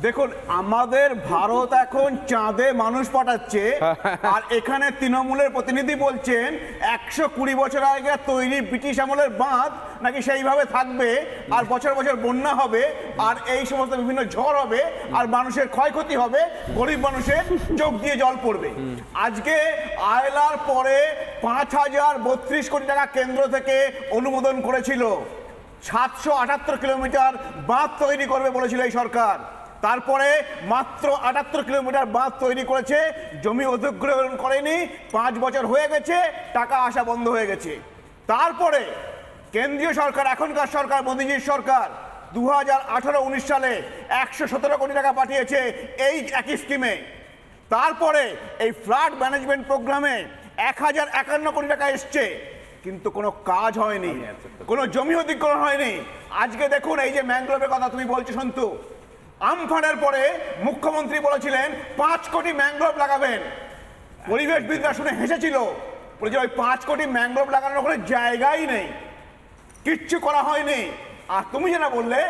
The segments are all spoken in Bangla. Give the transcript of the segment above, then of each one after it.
দেখুন আমাদের ভারত এখন চাঁদে মানুষ পাঠাচ্ছে আর এখানে তৃণমূলের প্রতিনিধি বলছেন 120 বছর আগে তৈরি ব্রিটিশ আমলের বাঁধ নাকি সেইভাবে থাকবে আর বছর বছর বন্যা হবে আর এই সমস্ত বিভিন্ন ঝড় হবে আর মানুষের ক্ষয়ক্ষতি হবে, গরিব মানুষের চোখ দিয়ে জল পড়বে। আজকে আয়লার পরে 5032 কোটি টাকা কেন্দ্র থেকে অনুমোদন করেছিল। 778 কিলোমিটার বাঁধ তৈরি করবে বলেছিল এই সরকার, তারপরে মাত্র 78 কিলোমিটার বাঁধ তৈরি করেছে, জমি অধিগ্রহণ করেনি, 5 বছর হয়ে গেছে, টাকা আসা বন্ধ হয়ে গেছে। তারপরে কেন্দ্রীয় সরকার, এখনকার সরকার মোদিজির সরকার 2018-19 সালে 117 কোটি টাকা পাঠিয়েছে এই একই স্কিমে। তারপরে এই ফ্লাড ম্যানেজমেন্ট প্রোগ্রামে 1051 কোটি টাকা এসছে, কিন্তু কোনো কাজ হয়নি, কোনো জমি অধিগ্রহণ হয়নি। আজকে দেখুন এই যে ম্যানগ্রোভের কথা তুমি বলছো সন্তু, আমফানের পরে মুখ্যমন্ত্রী বলেছিলেন 5 কোটি ম্যানগ্রোভ লাগাবেন। পরিবেশবিদরা শুনে হেসেছিল, বলেছে ওই 5 কোটি ম্যানগ্রোভ লাগানোর কোনো জায়গাই নেই, কিচ্ছু করা হয়নি। আর তুমি যেটা বললে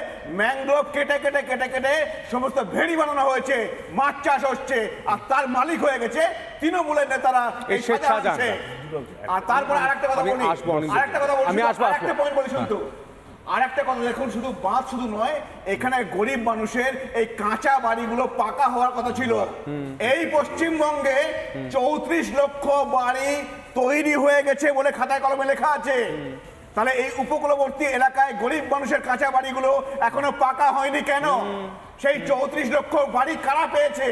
ম্যানগ্রোভ কেটে কেটে কেটে কেটে সমস্ত ভেড়ি বানানো হয়েছে, মাছ চাষ হচ্ছে, আর তার মালিক হয়ে গেছে তৃণমূলের নেতারা। আর তারপরে আরেকটা কথা বলি, আরেকটা পয়েন্ট বলি শুনতো, আরেকটা কথা দেখুন, শুধু বাঁধ শুধু নয়, এখানে গরিব মানুষের এই কাঁচা বাড়িগুলো পাকা হওয়ার কথা ছিল। এই পশ্চিমবঙ্গে 34 লক্ষ বাড়ি তৈরি হয়ে গেছে বলে খাতায় কলমে লেখা আছে। তাহলে এই উপকূলবর্তী এলাকায় গরিব মানুষের কাঁচা বাড়িগুলো এখনো পাকা হয়নি কেন? সেই 34 লক্ষ বাড়ি কারা পেয়েছে?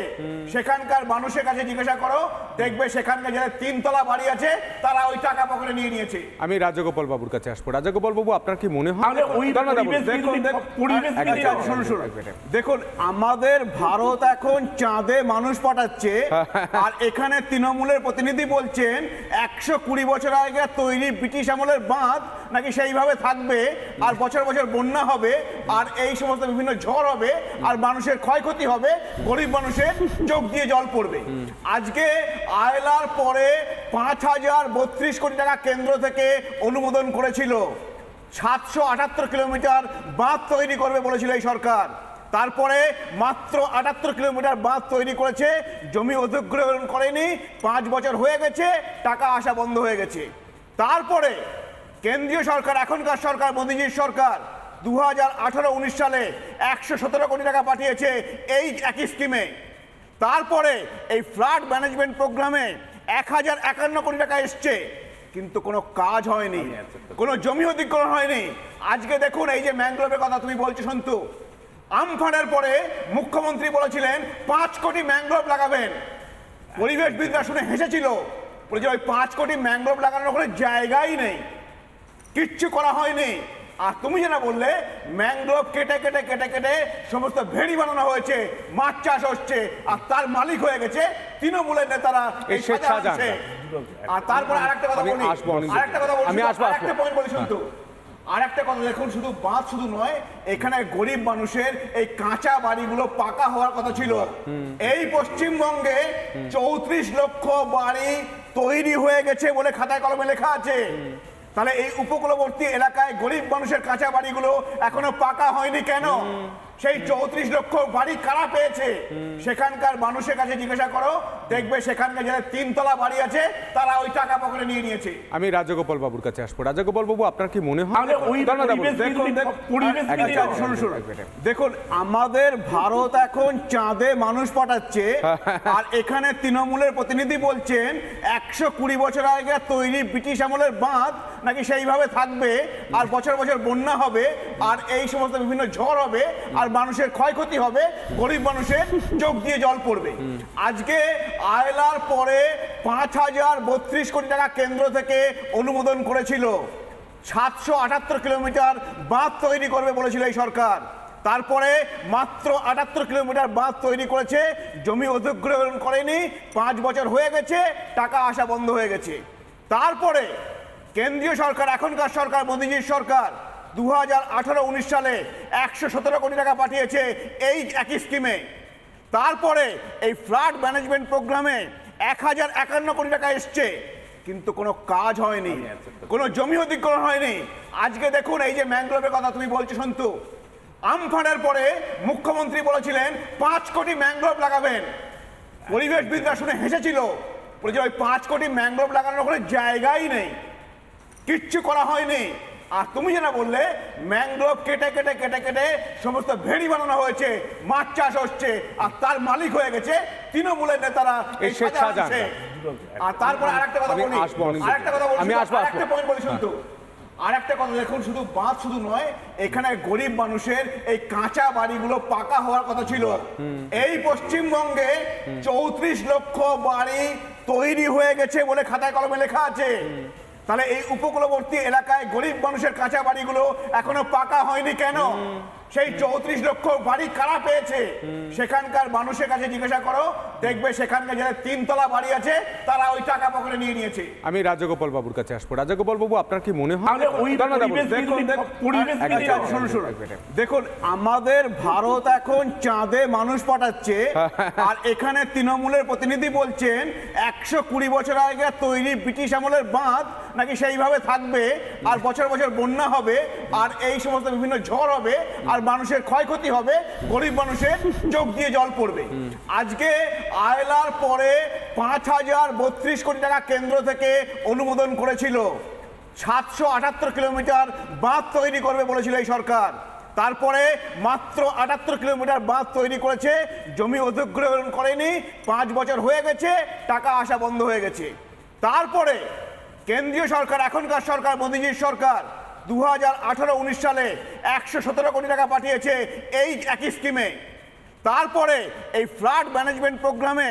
সেখানকার মানুষের কাছে জিজ্ঞাসা করো, দেখবে সেখানকার যারা 3 তলা বাড়ি আছে তারা ওই টাকা পকেটে নিয়ে নিয়েছে। আমি রাজগোপাল বাবুর কাছে আসবো। রাজগোপাল বাবু, আপনার কি মনে হয়? দেখুন আমাদের ভারত এখন চাঁদে মানুষ পাঠাচ্ছে আর এখানে তৃণমূলের প্রতিনিধি বলছেন 120 বছর আগে তৈরি ব্রিটিশ আমলের বাঁধ নাকি সেইভাবে থাকবে আর বছর বছর বন্যা হবে আর এই সমস্ত বিভিন্ন ঝড় হবে আর মানুষের ক্ষয়ক্ষতি হবে, গরিব মানুষের চোখ দিয়ে জল পড়বে। আজকে আয়লার পরে 5032 কোটি টাকা কেন্দ্র থেকে অনুমোদন করেছিল। 778 কিলোমিটার বাঁধ তৈরি করবে বলেছিল এই সরকার, তারপরে মাত্র 78 কিলোমিটার বাঁধ তৈরি করেছে, জমি অধিগ্রহণ করেনি, 5 বছর হয়ে গেছে, টাকা আসা বন্ধ হয়ে গেছে। তারপরে কেন্দ্রীয় সরকার, এখনকার সরকার মোদিজির সরকার 2018-19 সালে 117 কোটি টাকা পাঠিয়েছে এই একই স্কিমে। তারপরে এই ফ্লাড ম্যানেজমেন্ট প্রোগ্রামে 1051 কোটি টাকা এসছে, কিন্তু কোনো কাজ হয়নি, কোনো জমি অধিগ্রহণ হয়নি। আজকে দেখুন এই যে ম্যানগ্রোভের কথা তুমি বলছো সন্তু, আমফানের পরে মুখ্যমন্ত্রী বলেছিলেন 5 কোটি ম্যানগ্রোভ লাগাবেন। পরিবেশবিদরা শুনে হেসেছিল, বলেছে ওই 5 কোটি ম্যানগ্রোভ লাগানোর কোনো জায়গাই নেই, কিচ্ছু করা হয়নি। আর তুমি যেটা বললে ম্যানগ্রোভ কেটে কেটে কেটে কেটে সমস্ত ভেড়ি বানানো হয়েছে, মাছ চাষ হচ্ছে, আর তার মালিক হয়ে গেছে তৃণমূলের নেতারা। আর তারপরে আরেকটা কথা বলি, আরেকটা পয়েন্ট বলি শুনতো, আরেকটা কথা দেখুন, শুধু বাঁধ শুধু নয়, এখানে গরিব মানুষের এই কাঁচা বাড়িগুলো পাকা হওয়ার কথা ছিল। এই পশ্চিমবঙ্গে 34 লক্ষ বাড়ি তৈরি হয়ে গেছে বলে খাতায় কলমে লেখা আছে। তাহলে এই উপকূলবর্তী এলাকায় গরিব মানুষের কাঁচা বাড়িগুলো এখনো পাকা হয়নি কেন? সেই 34 লক্ষ বাড়ি কারা পেয়েছে? সেখানকার মানুষের কাছে জিজ্ঞাসা করো, দেখবে সেখানকার যারা 3 তলা বাড়ি আছে তারা ওই টাকা পকেটে নিয়ে নিয়েছে। আমি রাজগোপাল বাবুর কাছে আসবো। রাজগোপাল বাবু, আপনার কি মনে হয়? দেখুন আমাদের ভারত এখন চাঁদে মানুষ পাঠাচ্ছে আর এখানে তৃণমূলের প্রতিনিধি বলছেন 120 বছর আগে তৈরি ব্রিটিশ আমলের বাঁধ নাকি সেইভাবে থাকবে আর বছর বছর বন্যা হবে আর এই সমস্ত বিভিন্ন ঝড় হবে আর মানুষের ক্ষয়ক্ষতি হবে, গরিব মানুষের চোখ দিয়ে জল পড়বে। আজকে আয়লার পরে 5032 কোটি টাকা কেন্দ্র থেকে অনুমোদন করেছিল। 778 কিলোমিটার বাঁধ তৈরি করবে বলেছিল এই সরকার, তারপরে মাত্র 78 কিলোমিটার বাঁধ তৈরি করেছে, জমি অধিগ্রহণ করেনি, 5 বছর হয়ে গেছে, টাকা আসা বন্ধ হয়ে গেছে। তারপরে কেন্দ্রীয় সরকার, এখনকার সরকার মোদিজির সরকার 2018-19 সালে 117 কোটি টাকা পাঠিয়েছে এই একই স্কিমে। তারপরে এই ফ্লাড ম্যানেজমেন্ট প্রোগ্রামে 1051 কোটি টাকা এসছে, কিন্তু কোনো কাজ হয়নি, কোনো জমি অধিগ্রহণ হয়নি। আজকে দেখুন এই যে ম্যানগ্রোভের কথা তুমি বলছো সন্তু, আমফানের পরে মুখ্যমন্ত্রী বলেছিলেন 5 কোটি ম্যানগ্রোভ লাগাবেন। পরিবেশবিদরা শুনে হেসেছিল, বলেছে ওই 5 কোটি ম্যানগ্রোভ লাগানোর কোনো জায়গাই নেই, কিচ্ছু করা হয়নি। আর তুমি যেটা বললে ম্যানগ্রোভ কেটে কেটে কেটে কেটে সমস্ত ভেড়ি বানানো হয়েছে, মাছ চাষ হচ্ছে, আর তার মালিক হয়ে গেছে তৃণমূলের নেতারা। এই আর তারপর আরেকটা কথা বলি, আরেকটা পয়েন্ট বলি শুনতো, আরেকটা কথা দেখুন, শুধু বাঁধ শুধু নয়, এখানে গরিব মানুষের এই কাঁচা বাড়িগুলো পাকা হওয়ার কথা ছিল। এই পশ্চিমবঙ্গে 34 লক্ষ বাড়ি তৈরি হয়ে গেছে বলে খাতায় কলমে লেখা আছে। তাহলে এই উপকূলবর্তী এলাকায় গরিব মানুষের কাঁচা বাড়িগুলো এখনো পাকা হয়নি কেন? সেই 34 লক্ষ বাড়ি কারা পেয়েছে? সেখানকার মানুষের কাছে জিজ্ঞাসা করো, দেখবে সেখানকার যারা 3 তলা বাড়ি আছে তারা ওই টাকা পকেটে নিয়ে নিয়েছে। আমি রাজগোপাল বাবুর কাছে আসবো। রাজগোপাল বাবু, আপনার কি মনে হয়? দেখুন, আমাদের ভারত এখন চাঁদে মানুষ পাঠাচ্ছে, আর এখানে তৃণমূলের প্রতিনিধি বলছেন 120 বছর আগে তৈরি ব্রিটিশ আমলের বাঁধ নাকি সেইভাবে থাকবে, আর বছর বছর বন্যা হবে, আর এই সমস্ত বিভিন্ন ঝড় হবে, আর মানুষের ক্ষয়ক্ষতি হবে, গরিব মানুষের চোখ দিয়ে জল পড়বে। আজকে আয়লার পরে 5032 কোটি টাকা কেন্দ্র থেকে অনুমোদন করেছিল। 778 কিলোমিটার বাঁধ তৈরি করবে বলেছিল এই সরকার। তারপরে মাত্র 78 কিলোমিটার বাঁধ তৈরি করেছে, জমি অধিগ্রহণ করেনি। 5 বছর হয়ে গেছে, টাকা আসা বন্ধ হয়ে গেছে। তারপরে কেন্দ্রীয় সরকার, এখনকার সরকার, মোদীজির সরকার 2018-19 সালে 117 কোটি টাকা পাঠিয়েছে এই একই স্কিমে। তারপরে এই ফ্লাড ম্যানেজমেন্ট প্রোগ্রামে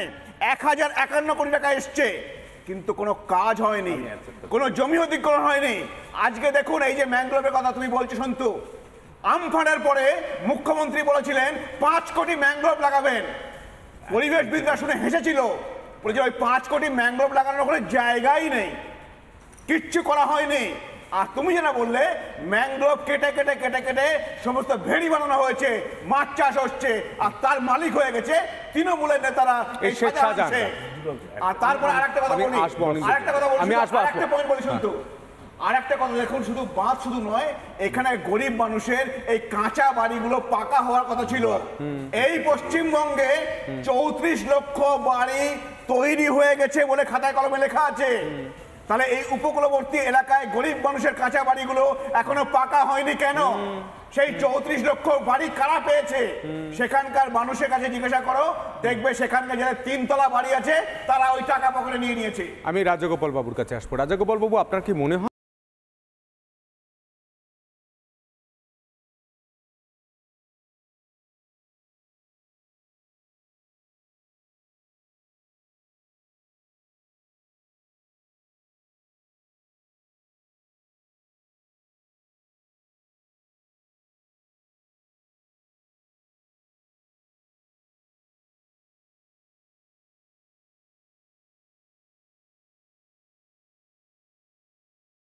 1051 কোটি টাকা এসছে, কিন্তু কোনো কাজ হয়নি, কোনো জমি অধিগ্রহণ হয়নি। আজকে দেখুন এই যে ম্যানগ্রোভের কথা তুমি বলছো সন্তু, আমফানের পরে মুখ্যমন্ত্রী বলেছিলেন 5 কোটি ম্যানগ্রোভ লাগাবেন। পরিবেশবিদরা শুনে হেসেছিল, বলেছে ওই 5 কোটি ম্যানগ্রোভ লাগানোর কোনো জায়গাই নেই, কিচ্ছু করা হয়নি। আর তুমি যেটা বললে ম্যানগ্রোভ কেটে কেটে কেটে কেটে সমস্ত ভেড়ি বানানো হয়েছে, মাছ চাষ হচ্ছে, আর তার মালিক হয়ে গেছে তৃণমূলের নেতারা। আর তারপর আরেকটা কথা বলি, আরেকটা পয়েন্ট বলি শুনতো, আরেকটা কথা দেখুন, শুধু বাঁধ শুধু নয়, এখানে গরিব মানুষের এই কাঁচা বাড়িগুলো পাকা হওয়ার কথা ছিল। এই পশ্চিমবঙ্গে 34 লক্ষ বাড়ি তৈরি হয়ে গেছে বলে খাতায় কলমে লেখা আছে। তাহলে এই উপকূলবর্তী এলাকায় গরিব মানুষের কাঁচা বাড়িগুলো এখনো পাকা হয়নি কেন? সেই 34 লক্ষ বাড়ি কারা পেয়েছে? সেখানকার মানুষের কাছে জিজ্ঞাসা করো, দেখবে সেখানকার যারা 3 তলা বাড়ি আছে তারা ওই টাকা পকেটে নিয়ে নিয়েছে। আমি রাজগোপাল বাবুর কাছে আসবো। রাজগোপাল বাবু, আপনার কি মনে হয়?